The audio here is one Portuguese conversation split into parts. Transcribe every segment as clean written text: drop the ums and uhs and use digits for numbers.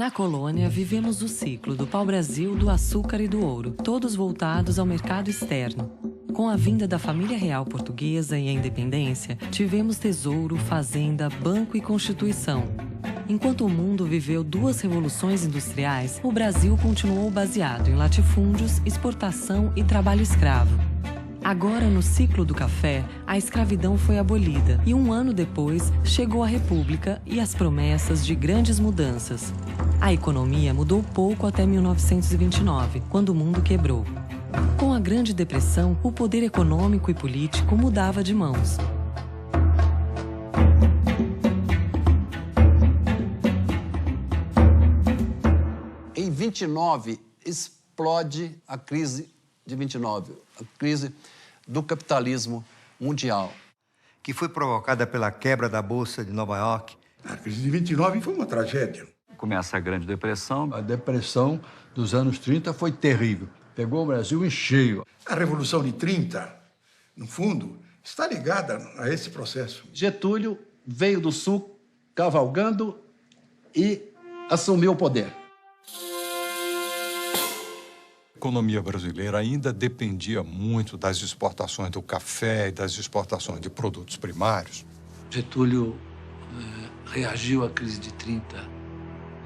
Na colônia, vivemos o ciclo do pau-brasil, do açúcar e do ouro, todos voltados ao mercado externo. Com a vinda da família real portuguesa e a independência, tivemos tesouro, fazenda, banco e constituição. Enquanto o mundo viveu duas revoluções industriais, o Brasil continuou baseado em latifúndios, exportação e trabalho escravo. Agora, no ciclo do café, a escravidão foi abolida e 1 ano depois chegou a República e as promessas de grandes mudanças. A economia mudou pouco até 1929, quando o mundo quebrou. Com a Grande Depressão, o poder econômico e político mudava de mãos. Em 29, explode a crise de 29, a crise do capitalismo mundial. Que foi provocada pela quebra da Bolsa de Nova York. A crise de 29 foi uma tragédia. Começa a Grande Depressão. A depressão dos anos 30 foi terrível. Pegou o Brasil em cheio. A Revolução de 30, no fundo, está ligada a esse processo. Getúlio veio do Sul cavalgando e assumiu o poder. A economia brasileira ainda dependia muito das exportações do café e das exportações de produtos primários. Getúlio reagiu à crise de 30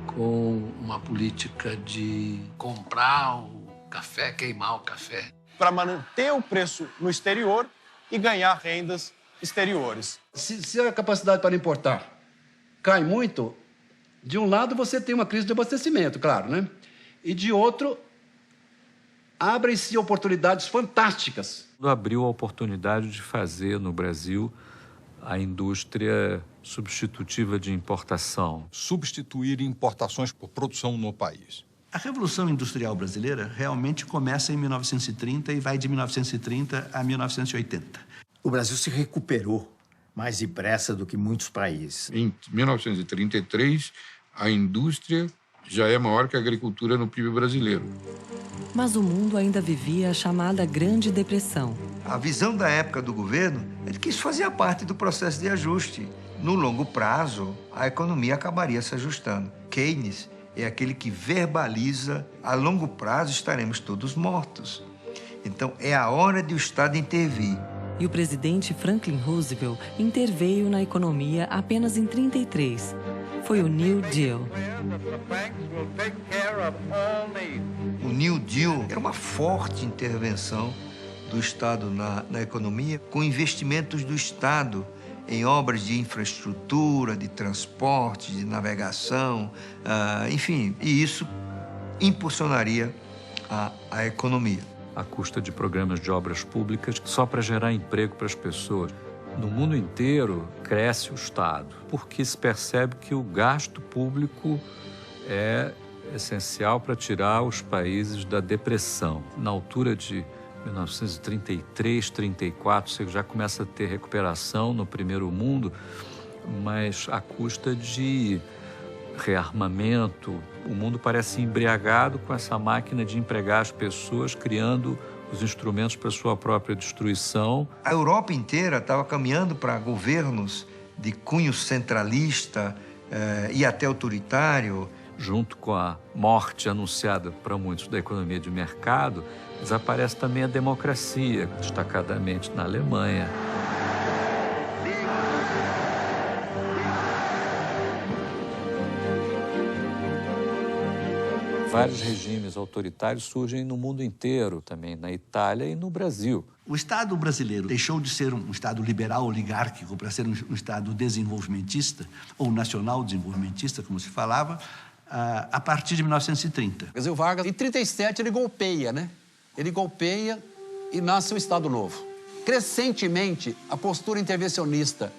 com uma política de comprar o café, queimar o café. Para manter o preço no exterior e ganhar rendas exteriores. Se a capacidade para importar cai muito, de um lado você tem uma crise de abastecimento, claro, né? E de outro, abrem-se oportunidades fantásticas. Abriu a oportunidade de fazer no Brasil a indústria substitutiva de importação. Substituir importações por produção no país. A Revolução Industrial Brasileira realmente começa em 1930 e vai de 1930 a 1980. O Brasil se recuperou mais depressa do que muitos países. Em 1933, a indústria já é maior que a agricultura no PIB brasileiro. Mas o mundo ainda vivia a chamada Grande Depressão. A visão da época do governo é de que isso fazia parte do processo de ajuste. No longo prazo, a economia acabaria se ajustando. Keynes é aquele que verbaliza: a longo prazo estaremos todos mortos. Então, é a hora de o Estado intervir. E o presidente Franklin Roosevelt interveio na economia apenas em 33. Foi o New Deal. O New Deal era uma forte intervenção do Estado na economia, com investimentos do Estado em obras de infraestrutura, de transporte, de navegação, enfim, e isso impulsionaria a economia. À custa de programas de obras públicas só para gerar emprego para as pessoas. No mundo inteiro, cresce o Estado, porque se percebe que o gasto público é essencial para tirar os países da depressão. Na altura de 1933, 34, você já começa a ter recuperação no primeiro mundo, mas à custa de rearmamento. O mundo parece embriagado com essa máquina de empregar as pessoas, criando os instrumentos para sua própria destruição. A Europa inteira estava caminhando para governos de cunho centralista e até autoritário. Junto com a morte anunciada para muitos da economia de mercado, desaparece também a democracia, destacadamente na Alemanha. Vários regimes autoritários surgem no mundo inteiro, também na Itália e no Brasil. O Estado brasileiro deixou de ser um Estado liberal oligárquico para ser um Estado desenvolvimentista, ou nacional desenvolvimentista, como se falava, a partir de 1930. Quer dizer, o Vargas, em 37, ele golpeia, né? Ele golpeia e nasce um Estado Novo. Crescentemente, a postura intervencionista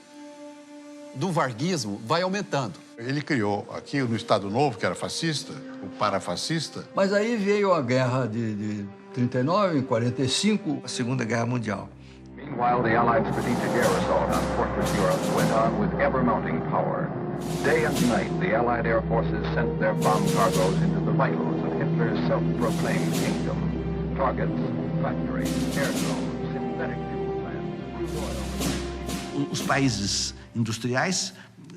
do varguismo vai aumentando. Ele criou aqui no Estado Novo, que era fascista, o parafascista. Mas aí veio a guerra de 39, em 45. A Segunda Guerra Mundial. Meanwhile, the Allied strategic air assault on Fortress Europe went on with ever-mounting power. Day and night, the Allied air forces sent their bomb cargoes into the vitals of Hitler's self-proclaimed kingdom. Targets, factories, air zones, synthetic fuel plants, crude oil. Os países industriais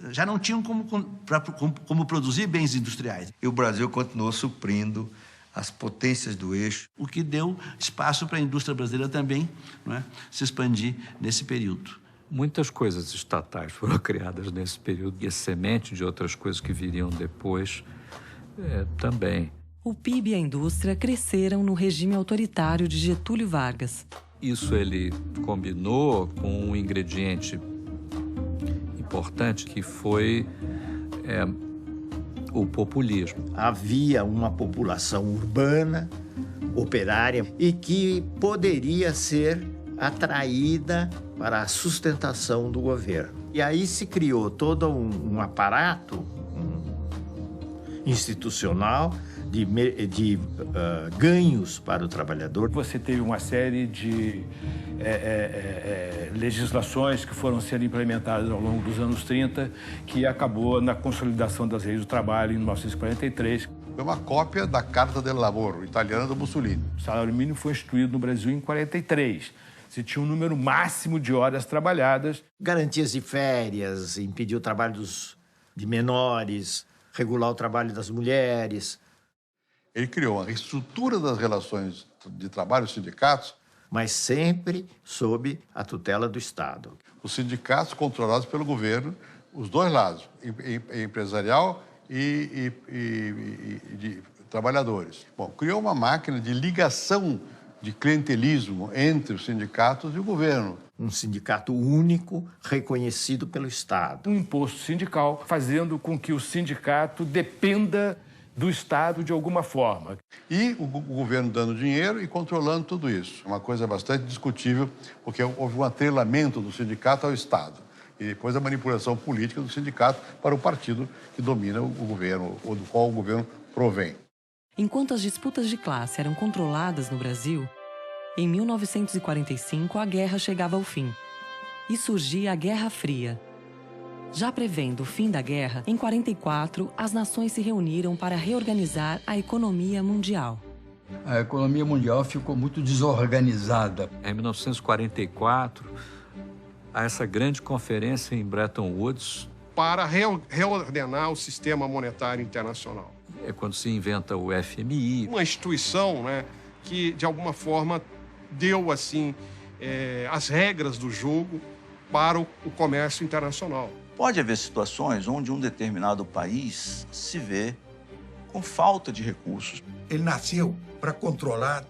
já não tinham como produzir bens industriais. E o Brasil continuou suprindo as potências do eixo. O que deu espaço para a indústria brasileira também, não é, se expandir nesse período. Muitas coisas estatais foram criadas nesse período e a semente de outras coisas que viriam depois também. O PIB e a indústria cresceram no regime autoritário de Getúlio Vargas. Isso ele combinou com um ingrediente importante que foi o populismo. Havia uma população urbana, operária, e que poderia ser atraída para a sustentação do governo. E aí se criou todo um aparato institucional de ganhos para o trabalhador. Você teve uma série de legislações que foram sendo implementadas ao longo dos anos 30, que acabou na consolidação das leis do trabalho em 1943. Foi uma cópia da Carta del Lavoro, italiana do Mussolini. O salário mínimo foi instituído no Brasil em 43. Se tinha um número máximo de horas trabalhadas. Garantias de férias, impedir o trabalho de menores, regular o trabalho das mulheres. Ele criou uma reestrutura das relações de trabalho, os sindicatos. Mas sempre sob a tutela do Estado. Os sindicatos controlados pelo governo, os dois lados, empresarial e de trabalhadores. Bom, criou uma máquina de ligação de clientelismo entre os sindicatos e o governo. Um sindicato único, reconhecido pelo Estado. Um imposto sindical fazendo com que o sindicato dependa do Estado de alguma forma. E o governo dando dinheiro e controlando tudo isso. Uma coisa bastante discutível, porque houve um atrelamento do sindicato ao Estado. E depois a manipulação política do sindicato para o partido que domina o governo, ou do qual o governo provém. Enquanto as disputas de classe eram controladas no Brasil, em 1945 a guerra chegava ao fim. E surgia a Guerra Fria. Já prevendo o fim da guerra, em 1944, as nações se reuniram para reorganizar a economia mundial. A economia mundial ficou muito desorganizada. Em 1944, há essa grande conferência em Bretton Woods para reordenar o sistema monetário internacional. É quando se inventa o FMI. Uma instituição, né, que, de alguma forma, deu assim as regras do jogo para o comércio internacional. Pode haver situações onde um determinado país se vê com falta de recursos. Ele nasceu para controlar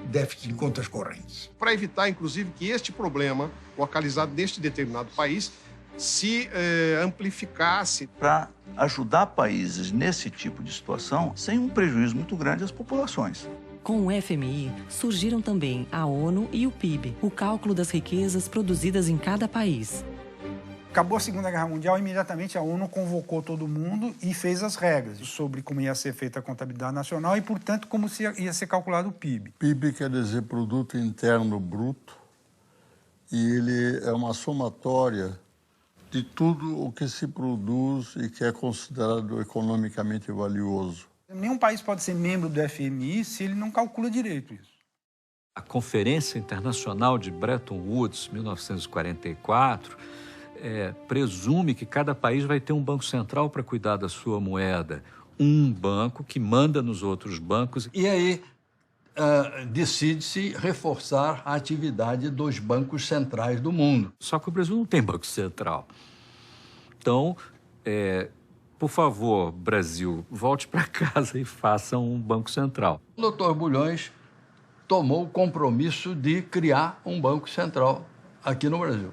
déficit em contas correntes. Para evitar, inclusive, que este problema, localizado neste determinado país, se amplificasse. Para ajudar países nesse tipo de situação sem um prejuízo muito grande às populações. Com o FMI, surgiram também a ONU e o PIB, o cálculo das riquezas produzidas em cada país. Acabou a Segunda Guerra Mundial, imediatamente a ONU convocou todo mundo e fez as regras sobre como ia ser feita a contabilidade nacional e, portanto, como ia ser calculado o PIB. PIB quer dizer Produto Interno Bruto, e ele é uma somatória de tudo o que se produz e que é considerado economicamente valioso. Nenhum país pode ser membro do FMI se ele não calcula direito isso. A Conferência Internacional de Bretton Woods, 1944, presume que cada país vai ter um banco central para cuidar da sua moeda. Um banco que manda nos outros bancos. E aí decide-se reforçar a atividade dos bancos centrais do mundo. Só que o Brasil não tem banco central. Então, por favor, Brasil, volte para casa e faça um banco central. O doutor Bulhões tomou o compromisso de criar um banco central aqui no Brasil.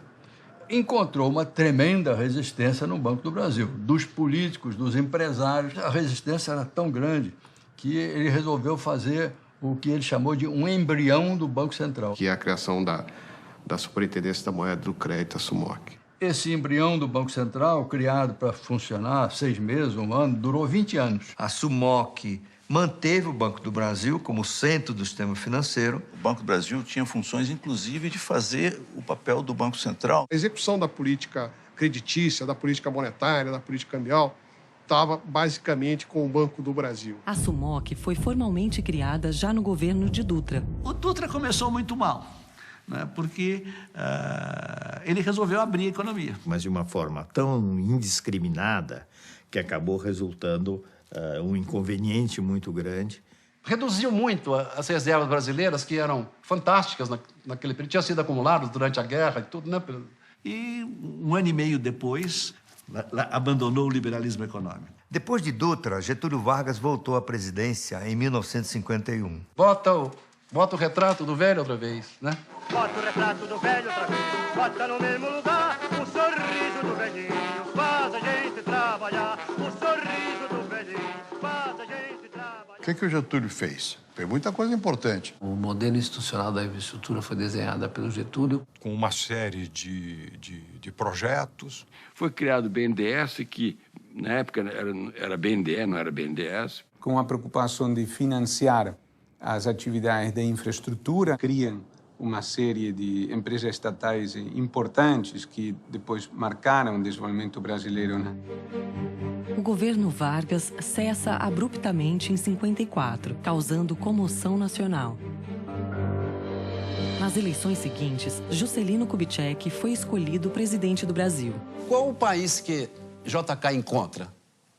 Encontrou uma tremenda resistência no Banco do Brasil, dos políticos, dos empresários. A resistência era tão grande que ele resolveu fazer o que ele chamou de um embrião do Banco Central. Que é a criação da Superintendência da Moeda do Crédito, a SUMOC. Esse embrião do Banco Central, criado para funcionar 6 meses, 1 ano, durou 20 anos. A SUMOC manteve o Banco do Brasil como centro do sistema financeiro. O Banco do Brasil tinha funções, inclusive, de fazer o papel do Banco Central. A execução da política creditícia, da política monetária, da política cambial, estava basicamente com o Banco do Brasil. A SUMOC foi formalmente criada já no governo de Dutra. O Dutra começou muito mal. né, porque ele resolveu abrir a economia. Mas de uma forma tão indiscriminada que acabou resultando um inconveniente muito grande. Reduziu muito as reservas brasileiras, que eram fantásticas naquele período, tinham sido acumuladas durante a guerra e tudo, né? E um ano e meio depois, abandonou o liberalismo econômico. Depois de Dutra, Getúlio Vargas voltou à presidência em 1951. Bota o retrato do velho outra vez, né? Bota o retrato do velho outra vez, bota no mesmo lugar o sorriso do velhinho, faz a gente trabalhar, o sorriso do velhinho, faz a gente trabalhar. O que o Getúlio fez? Fez muita coisa importante. O modelo institucional da infraestrutura foi desenhado pelo Getúlio. Com uma série de projetos. Foi criado o BNDES, que na época era BNDE, não era BNDES. Com a preocupação de financiar as atividades de infraestrutura, criam uma série de empresas estatais importantes que depois marcaram o desenvolvimento brasileiro, né? O governo Vargas cessa abruptamente em 54, causando comoção nacional. Nas eleições seguintes, Juscelino Kubitschek foi escolhido presidente do Brasil. Qual o país que JK encontra?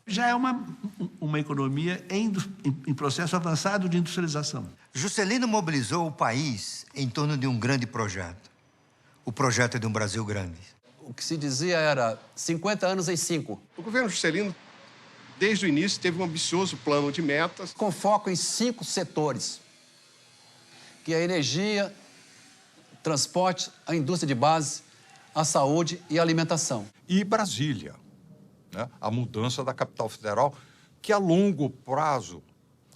Já é uma economia em processo avançado de industrialização. Juscelino mobilizou o país em torno de um grande projeto. O projeto de um Brasil grande. O que se dizia era 50 anos em 5. O governo Juscelino, desde o início, teve um ambicioso plano de metas. Com foco em 5 setores, que é a energia, transporte, a indústria de base, a saúde e a alimentação. E Brasília, né? A mudança da capital federal, que a longo prazo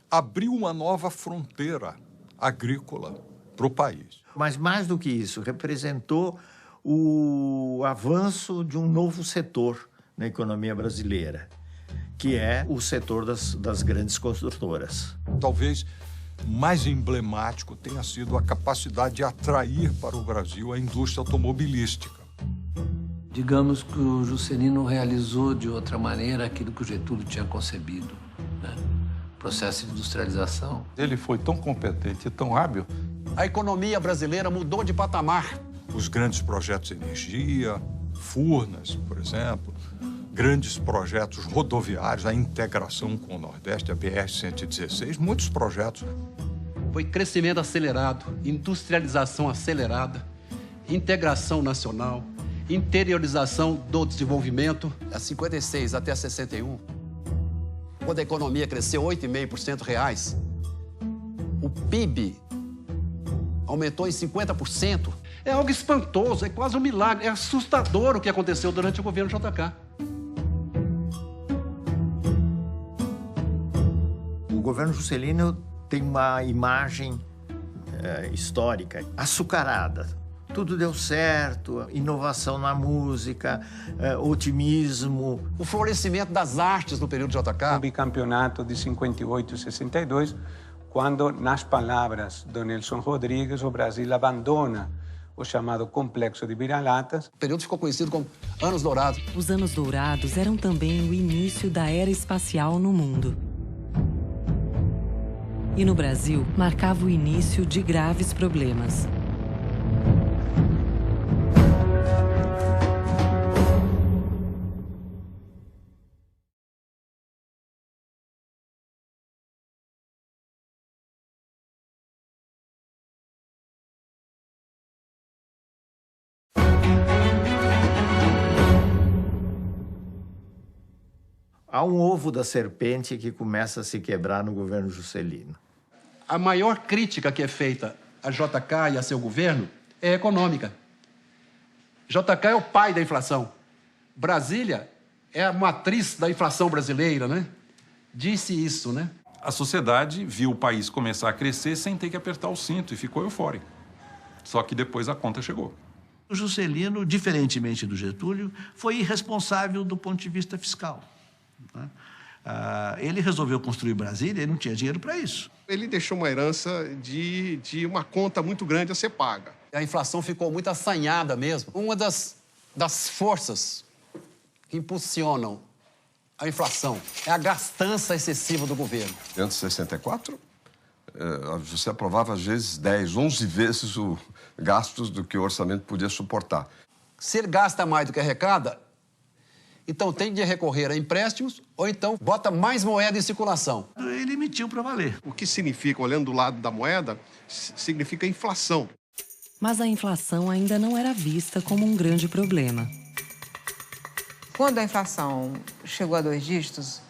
abriu uma nova fronteira agrícola para o país. Mas mais do que isso, representou o avanço de um novo setor na economia brasileira, que é o setor das grandes construtoras. Talvez mais emblemático tenha sido a capacidade de atrair para o Brasil a indústria automobilística. Digamos que o Juscelino realizou de outra maneira aquilo que o Getúlio tinha concebido, né? Processo de industrialização. Ele foi tão competente e tão hábil. A economia brasileira mudou de patamar. Os grandes projetos de energia, Furnas, por exemplo, grandes projetos rodoviários, a integração com o Nordeste, a BR-116, muitos projetos. Foi crescimento acelerado, industrialização acelerada, integração nacional, interiorização do desenvolvimento. A 56 até 61, quando a economia cresceu 8,5% reais, o PIB aumentou em 50%. É algo espantoso, é quase um milagre, é assustador o que aconteceu durante o governo JK. O governo Juscelino tem uma imagem histórica açucarada. Tudo deu certo, inovação na música, otimismo. O florescimento das artes no período JK. O bicampeonato de 58 e 62, quando, nas palavras de Nelson Rodrigues, o Brasil abandona o chamado Complexo de Vira-Latas. O período ficou conhecido como Anos Dourados. Os Anos Dourados eram também o início da era espacial no mundo. E no Brasil, marcava o início de graves problemas. Há um ovo da serpente que começa a se quebrar no governo Juscelino. A maior crítica que é feita a JK e a seu governo é econômica. JK é o pai da inflação. Brasília é a matriz da inflação brasileira, né? Disse isso, né? A sociedade viu o país começar a crescer sem ter que apertar o cinto e ficou eufórica. Só que depois a conta chegou. O Juscelino, diferentemente do Getúlio, foi irresponsável do ponto de vista fiscal. Ele resolveu construir Brasília e não tinha dinheiro para isso. Ele deixou uma herança de uma conta muito grande a ser paga. A inflação ficou muito assanhada mesmo. Uma das forças que impulsionam a inflação é a gastança excessiva do governo. Antes de 64, Você aprovava, às vezes, 10, 11 vezes os gastos do que o orçamento podia suportar. Se ele gasta mais do que arrecada, então tem de recorrer a empréstimos ou então bota mais moeda em circulação. Ele emitiu para valer. O que significa, olhando do lado da moeda, significa inflação. Mas a inflação ainda não era vista como um grande problema. Quando a inflação chegou a 2 dígitos,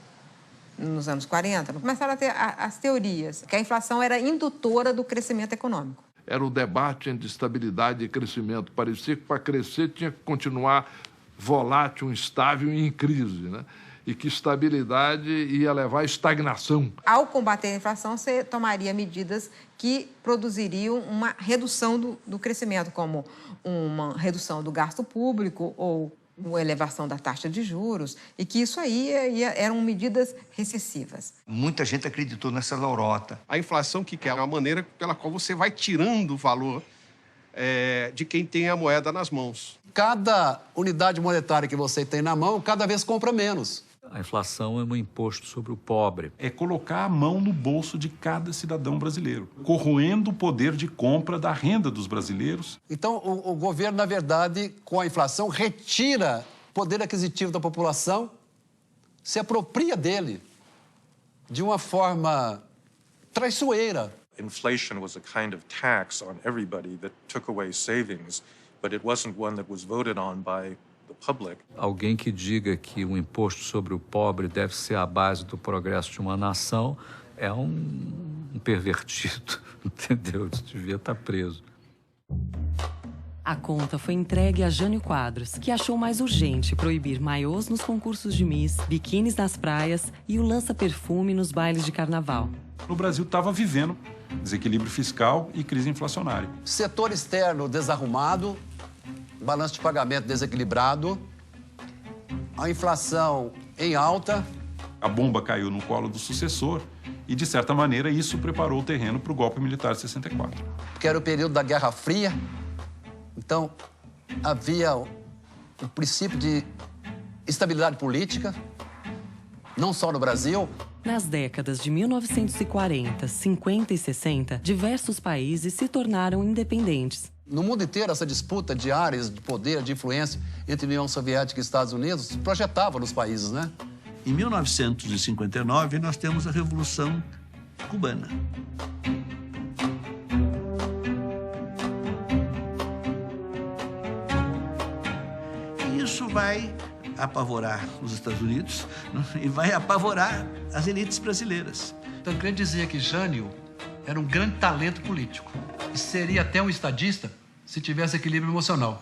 nos anos 40, começaram a ter as teorias que a inflação era indutora do crescimento econômico. Era o debate entre estabilidade e crescimento. Parecia que para crescer tinha que continuar volátil, instável e em crise, né? E que estabilidade ia levar à estagnação. Ao combater a inflação, você tomaria medidas que produziriam uma redução do crescimento, como uma redução do gasto público ou uma elevação da taxa de juros, e que isso aí eram medidas recessivas. Muita gente acreditou nessa lorota. A inflação que é a maneira pela qual você vai tirando o valor de quem tem a moeda nas mãos. Cada unidade monetária que você tem na mão, cada vez compra menos. A inflação é um imposto sobre o pobre. É colocar a mão no bolso de cada cidadão brasileiro, corroendo o poder de compra da renda dos brasileiros. Então, o governo, na verdade, com a inflação, retira o poder aquisitivo da população, se apropria dele de uma forma traiçoeira. Inflation was a kind of tax on everybody that took away savings, but it wasn't one that was voted on by the public. Alguém que diga que o imposto sobre o pobre deve ser a base do progresso de uma nação é um pervertido, entendeu? Devia estar preso. A conta foi entregue a Jânio Quadros, que achou mais urgente proibir maiôs nos concursos de Miss, biquínis nas praias e o lança-perfume nos bailes de carnaval. O Brasil estava vivendo desequilíbrio fiscal e crise inflacionária. Setor externo desarrumado, balanço de pagamento desequilibrado, a inflação em alta. A bomba caiu no colo do sucessor e, de certa maneira, isso preparou o terreno para o golpe militar de 64. Que era o período da Guerra Fria. Então, havia o princípio de estabilidade política, não só no Brasil. Nas décadas de 1940, 50 e 60, diversos países se tornaram independentes. No mundo inteiro, essa disputa de áreas de poder, de influência entre União Soviética e Estados Unidos se projetava nos países, né? Em 1959, nós temos a Revolução Cubana. E isso vai apavorar os Estados Unidos e vai apavorar as elites brasileiras. Então, eu queria dizer que Jânio era um grande talento político e seria até um estadista se tivesse equilíbrio emocional.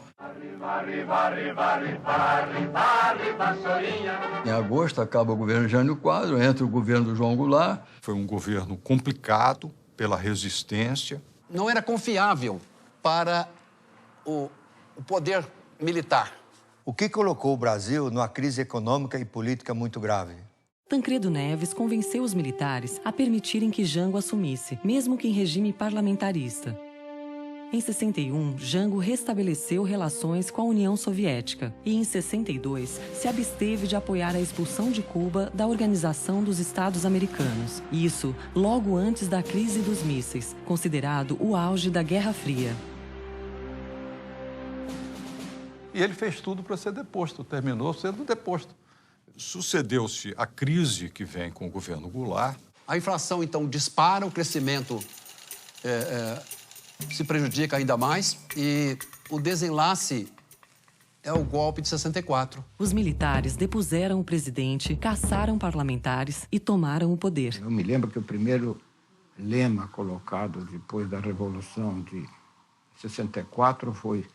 Em agosto acaba o governo Jânio Quadros, entra o governo do João Goulart. Foi um governo complicado pela resistência. Não era confiável para o poder militar. O que colocou o Brasil numa crise econômica e política muito grave? Tancredo Neves convenceu os militares a permitirem que Jango assumisse, mesmo que em regime parlamentarista. Em 61, Jango restabeleceu relações com a União Soviética e, em 62, se absteve de apoiar a expulsão de Cuba da Organização dos Estados Americanos. Isso logo antes da crise dos mísseis, considerado o auge da Guerra Fria. E ele fez tudo para ser deposto, terminou sendo deposto. Sucedeu-se a crise que vem com o governo Goulart. A inflação, então, dispara, o crescimento se prejudica ainda mais e o desenlace é o golpe de 64. Os militares depuseram o presidente, caçaram parlamentares e tomaram o poder. Eu me lembro que o primeiro lema colocado depois da Revolução de 64 foi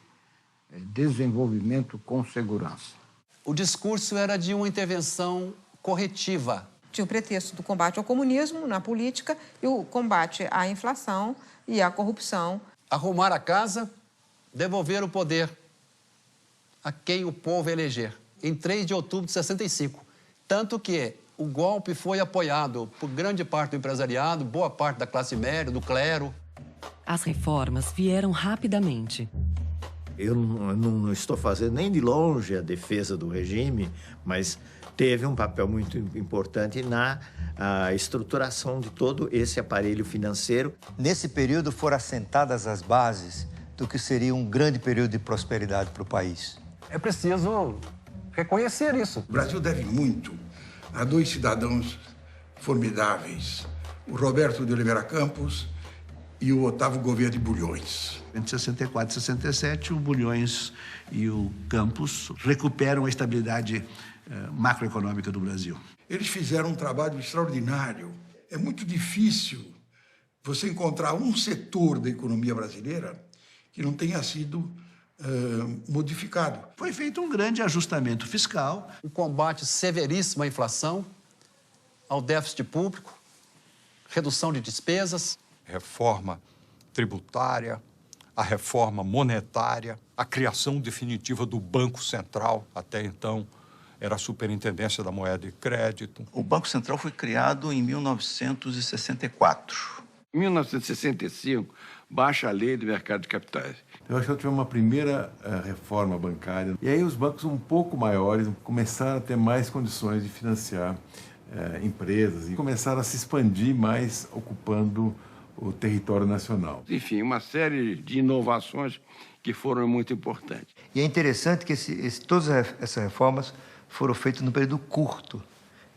desenvolvimento com segurança. O discurso era de uma intervenção corretiva. Tinha o pretexto do combate ao comunismo na política e o combate à inflação e à corrupção. Arrumar a casa, devolver o poder a quem o povo eleger, em 3 de outubro de 65. Tanto que o golpe foi apoiado por grande parte do empresariado, boa parte da classe média, do clero. As reformas vieram rapidamente. Eu não estou fazendo nem de longe a defesa do regime, mas teve um papel muito importante na estruturação de todo esse aparelho financeiro. Nesse período foram assentadas as bases do que seria um grande período de prosperidade para o país. É preciso reconhecer isso. O Brasil deve muito a dois cidadãos formidáveis, o Roberto de Oliveira Campos e o Otávio Gouveia de Bulhões. Entre 64 e 67, o Bulhões e o Campos recuperam a estabilidade macroeconômica do Brasil. Eles fizeram um trabalho extraordinário. É muito difícil você encontrar um setor da economia brasileira que não tenha sido modificado. Foi feito um grande ajustamento fiscal. Um combate severíssimo à inflação, ao déficit público, redução de despesas. Reforma tributária, a reforma monetária, a criação definitiva do Banco Central, até então era a Superintendência da Moeda e Crédito. O Banco Central foi criado em 1964. Em 1965, baixa a lei do mercado de capitais. Eu acho que tivemos uma primeira reforma bancária. E aí os bancos um pouco maiores começaram a ter mais condições de financiar empresas e começaram a se expandir mais, ocupando o território nacional. Enfim, uma série de inovações que foram muito importantes. E é interessante que todas essas reformas foram feitas num período curto,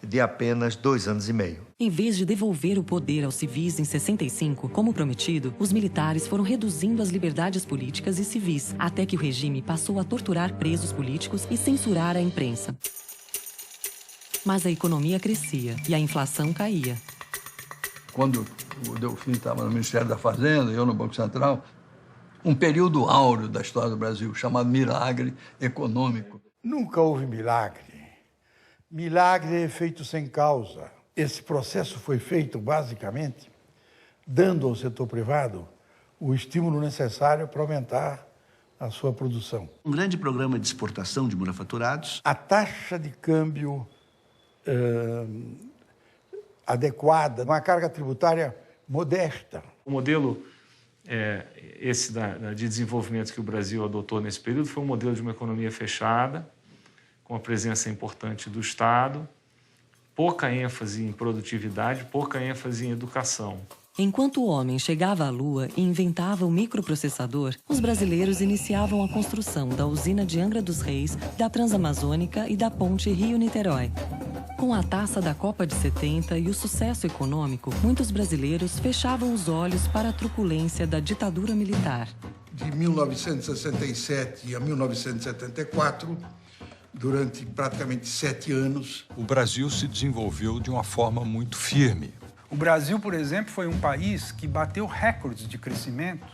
de apenas 2 anos e meio. Em vez de devolver o poder aos civis em 65, como prometido, os militares foram reduzindo as liberdades políticas e civis, até que o regime passou a torturar presos políticos e censurar a imprensa. Mas a economia crescia e a inflação caía. Quando o Delfim estava no Ministério da Fazenda e eu no Banco Central, um período áureo da história do Brasil, chamado milagre econômico. Nunca houve milagre. Milagre é feito sem causa. Esse processo foi feito, basicamente, dando ao setor privado o estímulo necessário para aumentar a sua produção. Um grande programa de exportação de manufaturados. A taxa de câmbio adequada, uma carga tributária modesta. O modelo esse de desenvolvimento que o Brasil adotou nesse período foi um modelo de uma economia fechada, com a presença importante do Estado, pouca ênfase em produtividade, pouca ênfase em educação. Enquanto o homem chegava à Lua e inventava o microprocessador, os brasileiros iniciavam a construção da usina de Angra dos Reis, da Transamazônica e da ponte Rio-Niterói. Com a taça da Copa de 70 e o sucesso econômico, muitos brasileiros fechavam os olhos para a truculência da ditadura militar. De 1967 a 1974, durante praticamente 7 anos, o Brasil se desenvolveu de uma forma muito firme. O Brasil, por exemplo, foi um país que bateu recordes de crescimento.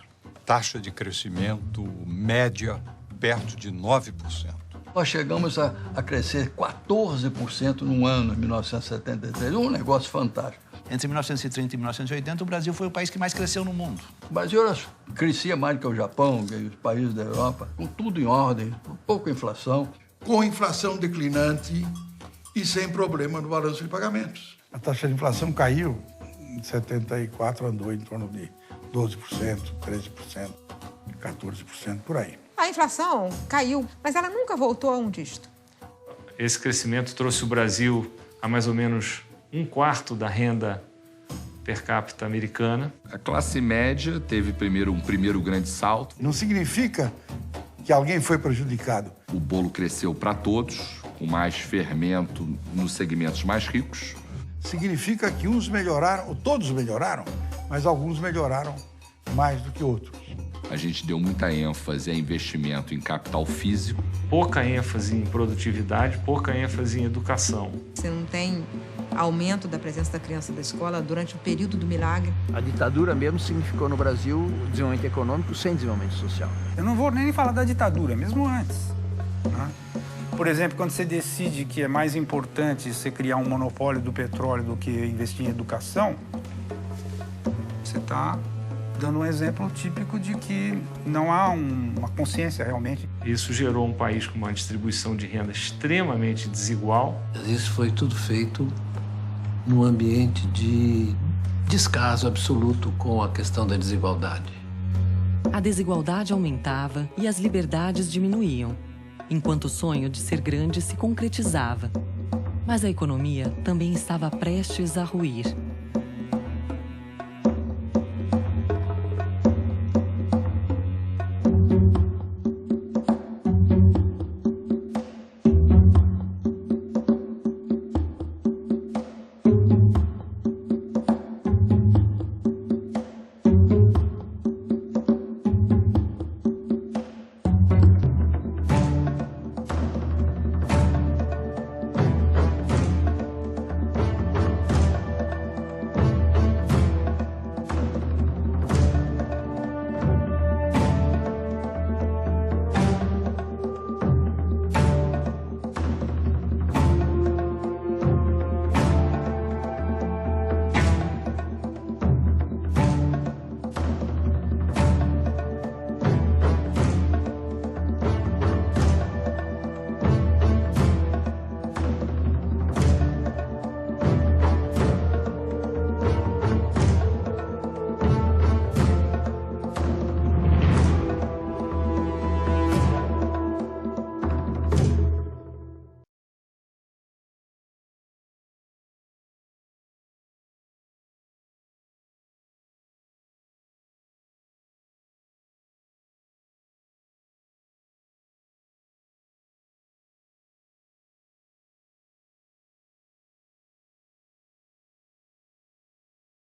Taxa de crescimento média perto de 9%. Nós chegamos a crescer 14% num ano, em 1973. Um negócio fantástico. Entre 1930 e 1980, o Brasil foi o país que mais cresceu no mundo. O Brasil crescia mais do que o Japão, que os países da Europa, com tudo em ordem, pouca inflação. Com inflação declinante e sem problema no balanço de pagamentos. A taxa de inflação caiu, em 74 andou em torno de 12%, 13%, 14%, por aí. A inflação caiu, mas ela nunca voltou a um dígito. Esse crescimento trouxe o Brasil a mais ou menos 1/4 da renda per capita americana. A classe média teve um primeiro grande salto. Não significa que alguém foi prejudicado. O bolo cresceu para todos, com mais fermento nos segmentos mais ricos. Significa que uns melhoraram, ou todos melhoraram, mas alguns melhoraram mais do que outros. A gente deu muita ênfase a investimento em capital físico. Pouca ênfase em produtividade, pouca ênfase em educação. Você não tem aumento da presença da criança da escola durante o período do milagre. A ditadura mesmo significou no Brasil desenvolvimento econômico sem desenvolvimento social. Eu não vou nem falar da ditadura, mesmo antes. Né? Por exemplo, quando você decide que é mais importante você criar um monopólio do petróleo do que investir em educação, você está dando um exemplo típico de que não há uma consciência realmente. Isso gerou um país com uma distribuição de renda extremamente desigual. Isso foi tudo feito num ambiente de descaso absoluto com a questão da desigualdade. A desigualdade aumentava e as liberdades diminuíam, enquanto o sonho de ser grande se concretizava. Mas a economia também estava prestes a ruir.